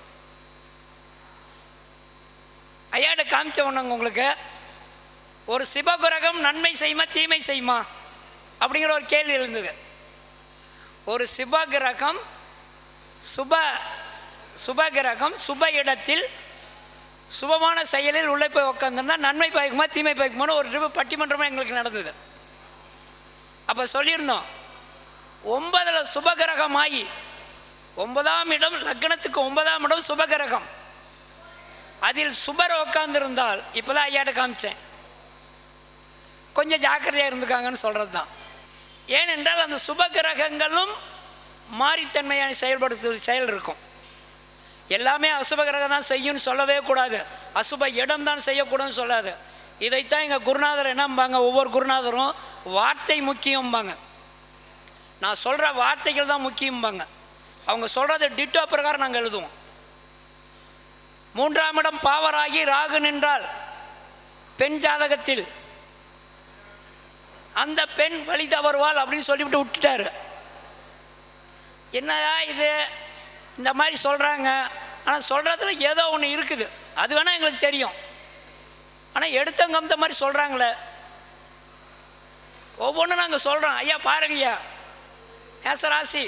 ஐயாட்ட காமிச்ச ஒன்றுங்க உங்களுக்கு, ஒரு சிவகிரகம் நன்மை செய்யுமா தீமை செய்யுமா அப்படிங்கிற ஒரு கேள்வி இருந்தது. ஒரு சிவகிரகம் சுபகிரகம் சுப இடத்தில் சுபமான செயலில் உள்ளே போய் உட்காந்துருந்தா நன்மை பயக்குமா தீமை பயக்குமான்னு ஒரு பட்டிமன்றமாக எங்களுக்கு நடந்தது. அப்போ சொல்லியிருந்தோம், 9 சுபகிரகம் ஆகி 9ஆம் இடம், லக்னத்துக்கு 9ஆம் இடம் சுபகிரகம், அதில் சுபர் உட்காந்துருந்தால், இப்போ தான் ஐயாட்ட காமிச்சேன், கொஞ்சம் ஜாக்கிரதையாக இருந்துக்காங்கன்னு சொல்கிறது தான். ஏனென்றால் அந்த சுபகிரகங்களும் மாறித்தன்மையான செயல் இருக்கும். எல்லாமே அசுப கிரகம் தான் செய்யும்னு சொல்லவே கூடாது, அசுப இடம் தான் செய்யக்கூடாதுன்னு சொல்லாது. இதைத்தான் எங்கள் குருநாதர் என்னம்பாங்க, ஒவ்வொரு குருநாதரும் வார்த்தை முக்கியம்பாங்க. நான் சொல்கிற வார்த்தைகள் தான் முக்கியம்பாங்க. அவங்க சொல்கிறத டிட்டோ பிரகாரம் நாங்கள் எழுதுவோம். 3ஆம் இடம் பாவராகி ராகு நின்றால் பெண் ஜாதகத்தில் அந்த பெண் வழி தவறுவாள் அப்படின்னு சொல்லிவிட்டு விட்டுட்டாரு. என்னடா இது இந்த மாதிரி சொல்கிறாங்க, ஆனால் சொல்கிறதுல ஏதோ ஒன்று இருக்குது, அது வேணால் எங்களுக்கு தெரியும். ஆனால் எடுத்தவங்க மாதிரி சொல்கிறாங்களே. ஒவ்வொன்றும் நாங்கள் சொல்கிறோம், ஐயா பாருங்க ஐயா, மேசராசி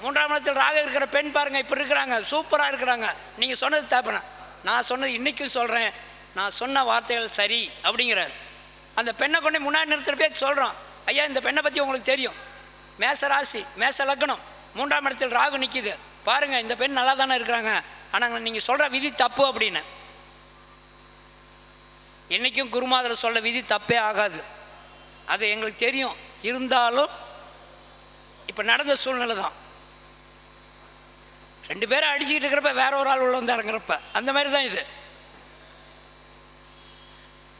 3ஆம் இடத்தில் ராகு இருக்கிற பெண் பாருங்கள், இப்படி இருக்கிறாங்க, சூப்பராக இருக்கிறாங்க, நீங்கள் சொன்னது தப்புனா. நான் சொன்னது இன்றைக்கும் சொல்கிறேன், நான் சொன்ன வார்த்தைகள் சரி அப்படிங்கிறார். அந்த பெண்ணை கொண்டு முன்னாடி நிறுத்துகிற பேர் சொல்கிறோம், ஐயா இந்த பெண்ணை பற்றி உங்களுக்கு தெரியும், மேசராசி மேச லக்னம் 3ஆம் இடத்தில் ராகு நிற்கிது பாருங்கள், இந்த பெண் நல்லா தானே இருக்கிறாங்க, ஆனால் நீங்கள் சொல்கிற விதி தப்பு அப்படின்னு. என்றைக்கும் குருமாதர் சொல்ல விதி தப்பே ஆகாது, அது எங்களுக்கு தெரியும். இருந்தாலும் இப்போ நடந்த சூழ்நிலை தான், 2 பேரை அடிச்சுக்கிட்டு இருக்கிறப்ப வேற ஒரு ஆள் உள்ள வந்து இறங்குறப்ப அந்த மாதிரி தான் இது.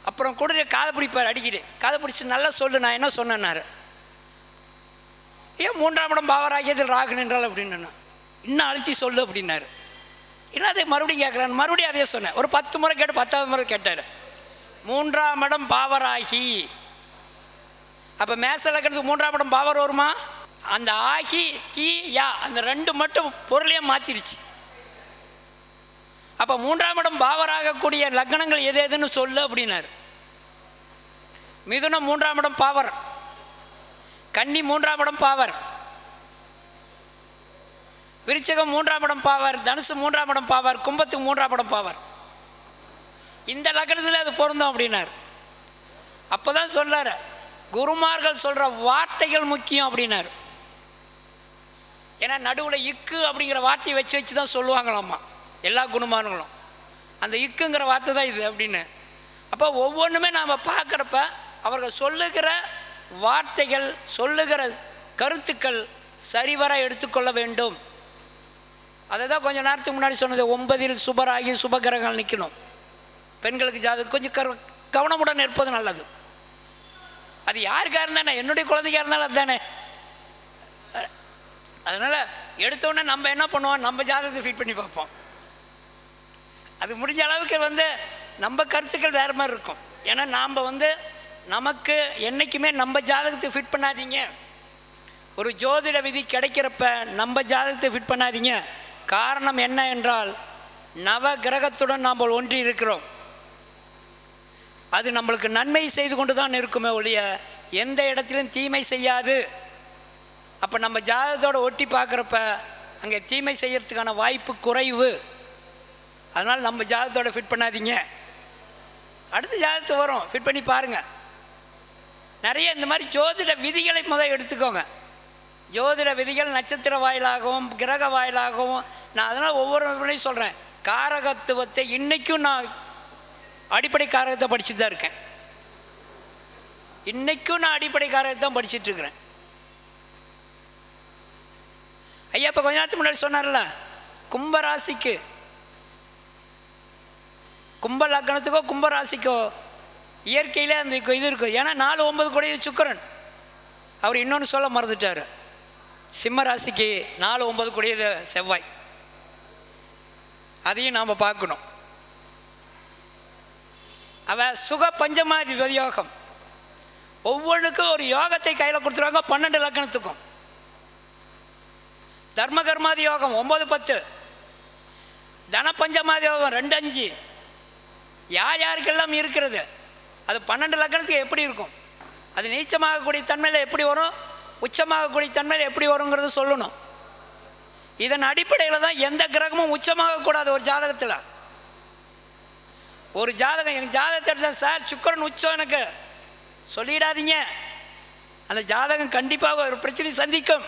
அப்புறம் கூட காதை பிடிப்பார், அடிக்கிட்டு காதை பிடிச்சி நல்லா சொல்லு, நான் என்ன சொன்னேன்னாரு. ஏன் 3ஆம் இடம் பாவராகியதில் ராகு நின்றால் அப்படின்னு, இன்னும் அழிச்சி சொல்லு அப்படின்னாரு. இன்னும் அதை மறுபடியும் கேட்குறான்னு மறுபடியும் அதே சொன்னேன். ஒரு 10 முறை கேட்டு 10ஆவது முறை கேட்டார். 3ஆம் இடம் பாவராகி, அப்போ மேச லக்னத்துக்கு 3ஆம் இடம் பாவர் வருமா? அந்த ஆகி கி யா அந்த 2 மட்டும் பொருளையே மாற்றிருச்சு. அப்போ 3ஆம் இடம் பாவராகக்கூடிய லக்னங்கள் எது எதுன்னு சொல்லு அப்படின்னாரு. மிதுனம் 3ஆம் இடம் பாவர், கன்னி 3ஆம் இடம் பாவர், விருச்சிகம் 3ஆம் இடம் பாவர், தனுசு 3ஆம் இடம் பாவர், கும்பத்துக்கு 3ஆம் இடம் பாவர். இந்த லக்னத்தில் அது பொருந்தும் அப்படின்னார். அப்போ தான் சொல்கிறார், குருமார்கள் சொல்கிற வார்த்தைகள் முக்கியம் அப்படின்னாரு. ஏன்னா நடுவில் இக்கு அப்படிங்கிற வார்த்தையை வச்சு தான் சொல்லுவாங்களாம்மா எல்லா குருமார்களும். அந்த இக்குங்கிற வார்த்தை தான் இது அப்படின்னு. அப்போ ஒவ்வொன்றுமே நாம் பார்க்குறப்ப அவர்கள் சொல்லுகிற வார்த்தைகள், சொல்லுகிற கருத்துக்கள் சரிவர எடுத்துக்கொள்ள வேண்டும். அதை தான் கொஞ்சம் நேரத்துக்கு முன்னாடி சொன்னது, 9இல் சுபராகி சுபகிரகங்கள் நிற்கணும். பெண்களுக்கு ஜாதகம் கொஞ்சம் கவனமுடன் இருப்பது நல்லது. அது யாருக்காக இருந்தானே, என்னுடைய குழந்தைக்காக இருந்தாலும் அதுதானே. அதனால் எடுத்தோடனே நம்ம என்ன பண்ணுவோம், நம்ம ஜாதகத்தை ஃபிட் பண்ணி பார்ப்போம். அது முடிஞ்ச அளவுக்கு நம்ம கருத்துக்கள் வேறு மாதிரி இருக்கும். ஏன்னா நாம் நமக்கு என்றைக்குமே நம்ம ஜாதகத்தை ஃபிட் பண்ணாதீங்க. ஒரு ஜோதிட விதி கிடைக்கிறப்ப நம்ம ஜாதகத்தை ஃபிட் பண்ணாதீங்க. காரணம் என்ன என்றால், நவ கிரகத்துடன் நாம் ஒன்றி இருக்கிறோம். அது நம்மளுக்கு நன்மை செய்து கொண்டு தான் இருக்குமே ஒழிய எந்த இடத்திலும் தீமை செய்யாது. அப்போ நம்ம ஜாதகத்தோடு ஒட்டி பார்க்குறப்ப அங்கே தீமை செய்யறதுக்கான வாய்ப்பு குறைவு. அதனால் நம்ம ஜாதகத்தோடு ஃபிட் பண்ணாதீங்க. அடுத்த ஜாதகத்தை வரும், ஃபிட் பண்ணி பாருங்கள். நிறைய இந்த மாதிரி ஜோதிட விதிகளை முதல் எடுத்துக்கோங்க. ஜோதிட விதிகள் நட்சத்திர வாயிலாகவும் கிரக வாயிலாகவும், நான் அதனால் ஒவ்வொரு முறையும் சொல்கிறேன், காரகத்துவத்தை இன்றைக்கும் நான் அடிப்படை காரகத்தை படிச்சுட்டு தான் இருக்கேன். இன்றைக்கும் நான் அடிப்படை காரகத்தை தான் படிச்சுட்டு இருக்கிறேன். ஐயா இப்போ கொஞ்ச நேரத்துக்கு முன்னாடி சொன்னார்ல, கும்பராசிக்கு, கும்ப லக்னத்துக்கோ கும்பராசிக்கோ இயற்கையிலே அந்த இது இருக்குது. ஏன்னா 4 9 கூடிய சுக்கிரன். அவர் இன்னொன்று சொல்ல மறந்துட்டார், சிம்ம ராசிக்கு 4 9 கூடியது செவ்வாய். அதையும் நாம் பார்க்கணும். அவ சுக பஞ்சமாதிபதி யோகம், ஒவ்வொன்றுக்கும் ஒரு யோகத்தை கையில் கொடுத்துருவாங்க. 12 லக்னத்துக்கும் தர்ம கர்மாதி யோகம் 9 10, தன பஞ்சமாதி யோகம் 2 5. யார் யாருக்கெல்லாம் இருக்கிறது, அது 12 லக்னத்துக்கு எப்படி இருக்கும், அது நீச்சமாகக்கூடிய தன்மையில் எப்படி வரும், உச்சமாகக்கூடிய தன்மையில் எப்படி வருங்கிறது சொல்லணும். இதன் அடிப்படையில் தான் எந்த கிரகமும் உச்சமாகக்கூடாது ஒரு ஜாதகத்தில். ஒரு ஜாதகம், எங்கள் ஜாதகத்தை எடுத்தால் சார் சுக்கிரன் உச்சம் எனக்கு சொல்லிடாதீங்க. அந்த ஜாதகம் கண்டிப்பாக ஒரு பிரச்சனை சந்திக்கும்.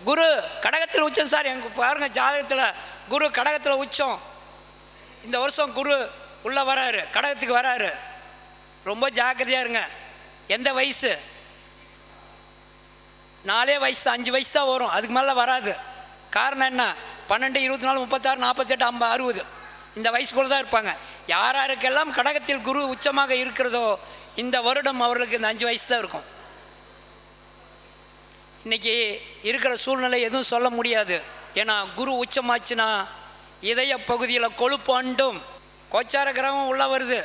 குரு கடகத்தில் உச்சம் சார், எங்கள் பாருங்கள் ஜாதகத்தில் குரு கடகத்தில் உச்சம், இந்த வருஷம் குரு உள்ளே வராரு, கடகத்துக்கு வராரு, ரொம்ப ஜாக்கிரதையாக இருங்க. எந்த வயசு, 4 வயசு 5 வயசு தான் வரும், அதுக்கு மேலே வராது. காரணம் என்ன, 12 24 36 48 50 60 இந்த வயசுக்குள்ளே தான் இருப்பாங்க. யாருக்கெல்லாம் கடகத்தில் குரு உச்சமாக இருக்கிறதோ இந்த வருடம் அவர்களுக்கு இந்த 5 வயசு தான் இருக்கும். இன்றைக்கி இருக்கிற சூழ்நிலை எதுவும் சொல்ல முடியாது. ஏன்னா குரு உச்சமாச்சுன்னா இதய பகுதியில் கொழுப்பு அண்டும், கோச்சார கிரகம் உள்ளே வருது.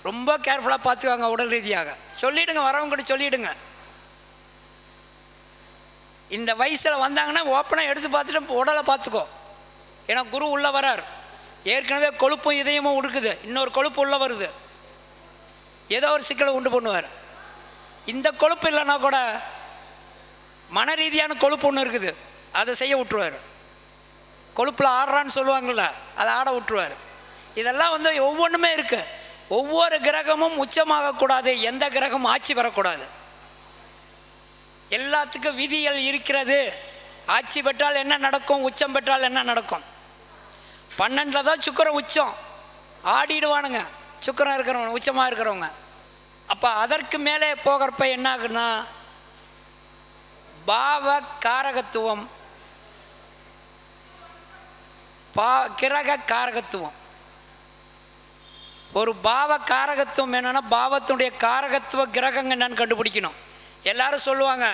ரொம்ப கேர்ஃபுல்லாக பார்த்துக்காங்க உடல் ரீதியாக. சொல்லிவிடுங்க, வரவங்க கூட சொல்லிவிடுங்க. இந்த வயசில் வந்தாங்கன்னா ஓப்பனாக எடுத்து பார்த்துட்டு உடலை பார்த்துக்கோ. ஏன்னா குரு உள்ளே வரார். ஏற்கனவே கொழுப்பும் இதயமும் இருக்குது, இன்னொரு கொழுப்பு உள்ள வருது, ஏதோ ஒரு சிக்கலை உண்டு பண்ணுவார். இந்த கொழுப்பு இல்லைன்னா கூட மன ரீதியான கொழுப்பு ஒன்று இருக்குது, அதை செய்ய விட்டுருவார். கொழுப்பில் ஆடுறான்னு சொல்லுவாங்கள்ல, அதை ஆட விட்டுருவார். இதெல்லாம் வந்து ஒவ்வொன்றுமே இருக்குது. ஒவ்வொரு கிரகமும் உச்சமாகக்கூடாது, எந்த கிரகமும் ஆட்சி பெறக்கூடாது. எல்லாத்துக்கும் விதிகள் இருக்கிறது. ஆட்சி பெற்றால் என்ன நடக்கும், உச்சம் பெற்றால் என்ன நடக்கும்? 12 தான் சுக்கிரன் உச்சம், ஆடிடுவானுங்க சுக்கிரன் இருக்கிறவங்க, உச்சமாக இருக்கிறவங்க. அப்போ அதற்கு மேலே போகிறப்ப என்ன ஆகுன்னா, பாவ காரகத்துவம், கிரக காரகத்துவம். ஒரு பாவ காரகத்துவம் என்னன்னா, பாவத்தினுடைய காரகத்துவ கிரகங்க என்னன்னு கண்டுபிடிக்கணும். எல்லாரும் சொல்லுவாங்க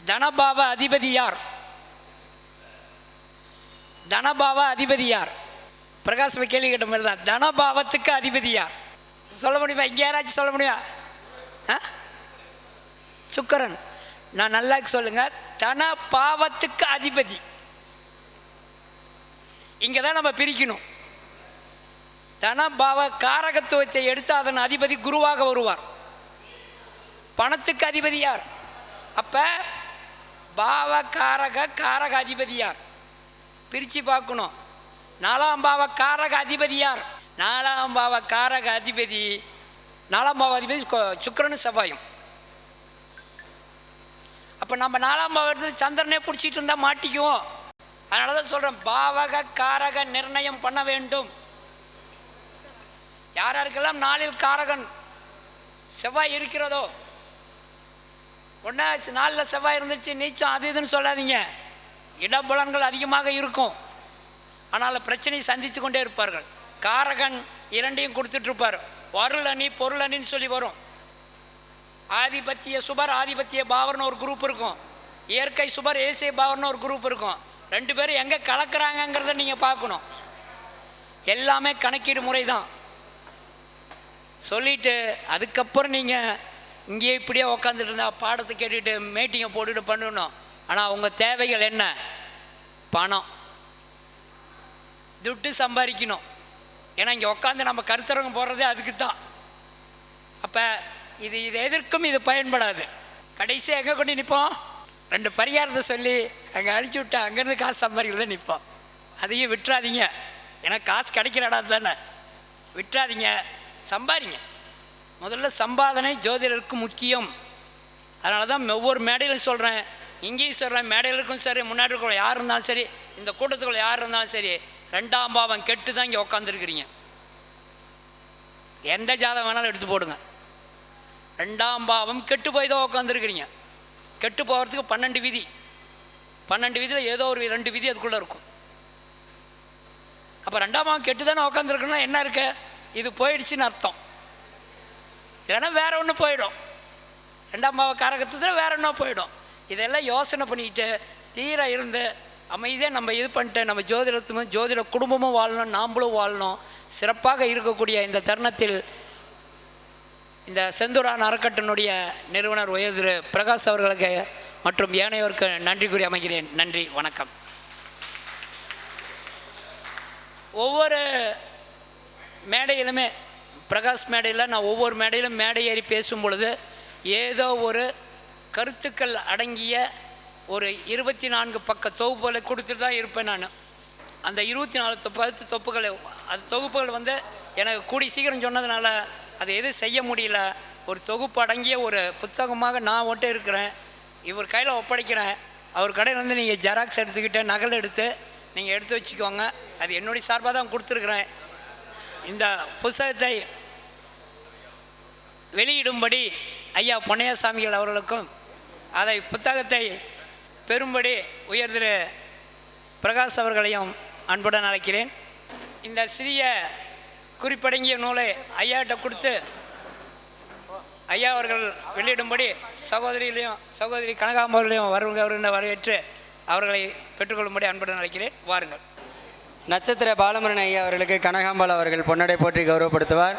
தனபாவ அதிபதி யார், தனபாவ அதிபதி யார்? பிரகாஷ் கேள்வி கேட்ட மாதிரி தான், தனபாவத்துக்கு அதிபதி யார் சொல்ல முடியுமா? இங்கே யாராச்சும் சொல்ல முடியுமா? சுக்கிரன். நான் நல்லா சொல்லுங்க, தன பாவத்துக்கு அதிபதி. இங்கே தான் நம்ம பிரிக்கணும். தனபாவ காரகத்துவத்தை எடுத்து அதன் அதிபதி குருவாக வருவார். பணத்துக்கு அதிபதி யார்? அப்போ பாவ காரக அதிபதி யார் பிரித்து பார்க்கணும். 4ஆம் பாவ காரக அதிபதி யார்? 4ஆம் பாவ காரக அதிபதி, 4ஆம் பாவ அதிபதி சுக்கிரனும் செவ்வாயும். அப்போ நம்ம 4ஆம் பாவ இடத்துல சந்திரனே பிடிச்சிட்டு இருந்தால் மாட்டிக்குவோம். அதனால தான் சொல்கிறேன், பாவக காரக நிர்ணயம் பண்ண வேண்டும். யாராருக்கெல்லாம் 4இல் காரகன் செவ்வாய் இருக்கிறதோ, ஒன்றா 4ல் செவ்வாய் இருந்துச்சு நீச்சம் அது இதுன்னு சொல்லாதீங்க. இடபலன்கள் அதிகமாக இருக்கும், ஆனால் பிரச்சனையை சந்தித்து கொண்டே இருப்பார்கள். காரகன் 2ஐயும் கொடுத்துட்ருப்பார். வருளணி பொருளணின்னு சொல்லி வரும். ஆதிபத்திய சுபர் ஆதிபத்திய பாவர்னு ஒரு குரூப் இருக்கும், இயற்கை சுபர் ஏசிய பாவர்னு ஒரு குரூப் இருக்கும். 2 பேரும் எங்கே கலக்கிறாங்கங்கிறத நீங்கள் பார்க்கணும். எல்லாமே கணக்கீடு முறை தான் சொல்லிவிட்டு அதுக்கப்புறம் நீங்கள் இங்கேயே இப்படியே உக்காந்துட்டு இருந்தால் பாடத்தை கேட்டுட்டு மீட்டிங்கை போட்டுட்டு பண்ணணும். ஆனால் உங்கள் தேவைகள் என்ன? பணம், துட்டு சம்பாதிக்கணும். ஏன்னா இங்கே உட்காந்து நம்ம கருத்தரங்கம் போடுறதே அதுக்கு தான். அப்போ இது எதற்கும் இது பயன்படாது. கடைசியாக எங்கே கொண்டு நிற்போம்? 2 பரிகாரத்தை சொல்லி அங்கே அழிச்சு விட்டா அங்கேருந்து காசு சம்பாதிக்கிறத நிற்போம். அதையும் விட்டுறாதீங்க. ஏன்னா காசு கிடைக்கிற இடம் தானே, விட்டுறாதீங்க, சம்பாதிங்க. முதல்ல சம்பாதனை ஜோதிடருக்கு முக்கியம். அதனால தான் ஒவ்வொரு மேடையிலும் சொல்கிறேன், இங்கேயும் சொல்கிறேன், மேடைகளுக்கும் சரி, முன்னாடி இருக்கிற யார் இருந்தாலும் சரி, இந்த கூட்டத்துக்குள்ள யார் இருந்தாலும் சரி, 2ஆம் பாவம் கெட்டு தான் இங்கே உட்காந்துருக்கிறீங்க. எந்த ஜாதகம் வேணாலும் எடுத்து போடுங்க, 2ஆம் பாவம் கெட்டு போய் தான் உட்காந்துருக்கிறீங்க. கெட்டு போகிறதுக்கு 12 விதி, 12 விதியில் ஏதோ ஒரு 2 விதி அதுக்குள்ளே இருக்கும். அப்போ 2ஆம் பாவம் கெட்டு தானே உட்காந்துருக்குன்னா என்ன இருக்கு? இது போயிடுச்சுன்னு அர்த்தம். இல்லைன்னா வேற ஒன்று போயிடும். 2ஆம் பாவ காரகத்துக்கு வேற ஒன்றா போயிடும். இதெல்லாம் யோசனை பண்ணிக்கிட்டு தீர இருந்து அமைதியாக நம்ம இது பண்ணிட்டு நம்ம ஜோதிடத்தும் ஜோதிட குடும்பமும் வாழணும், நாம்ளும் வாழணும். சிறப்பாக இருக்கக்கூடிய இந்த தருணத்தில் இந்த செந்தூரான் அறக்கட்டனுடைய நிறுவனர் உயர் திரு பிரகாஷ் அவர்களுக்கு மற்றும் ஏனையோருக்கு நன்றி கூறி அமைகிறேன். நன்றி, வணக்கம். ஒவ்வொரு மேடையிலுமே, பிரகாஷ் மேடையில் நான் ஒவ்வொரு மேடையிலும் மேடை ஏறி பேசும் பொழுது ஏதோ ஒரு கருத்துக்கள் அடங்கிய ஒரு 24 பக்க தொகுப்புகளை கொடுத்துட்டு தான் இருப்பேன் நான். அந்த 24 தொகுப்புகளை அது தொகுப்புகள் வந்து எனக்கு கூடி சீக்கிரம் சொன்னதுனால அதை எதுவும் செய்ய முடியல. ஒரு தொகுப்பு அடங்கிய ஒரு புத்தகமாக நான் ஒட்டு இருக்கிறேன். இவர் கையில் ஒப்படைக்கிறேன். அவர் கடையில் வந்து நீங்கள் ஜெராக்ஸ் எடுத்துக்கிட்டு நகல் எடுத்து நீங்கள் எடுத்து வச்சுக்கோங்க. அது என்னுடைய சார்பாக தான் கொடுத்துருக்குறேன். இந்த புத்தகத்தை வெளியிடும்படி ஐயா பொன்னையாசாமிகள் அவர்களுக்கும் அதை புத்தகத்தை பெறும்படி உயர் திரு பிரகாஷ் அவர்களையும் அன்புடன் அழைக்கிறேன். இந்த சிறிய குறிப்படங்கிய நூலை ஐயாட்ட கொடுத்து ஐயா அவர்கள் வெளியிடும்படி சகோதரி கனகாம்பர்களையும் வருகின்ற வரவேற்று அவர்களை பெற்றுக்கொள்ளும்படி அன்புடன் அழைக்கிறேன். வாருங்கள். நட்சத்திர பாலமுருகன் ஐயா அவர்களுக்கு கனகாம்பாள் அவர்கள் பொன்னடை போற்றி கௌரவப்படுத்துவார்.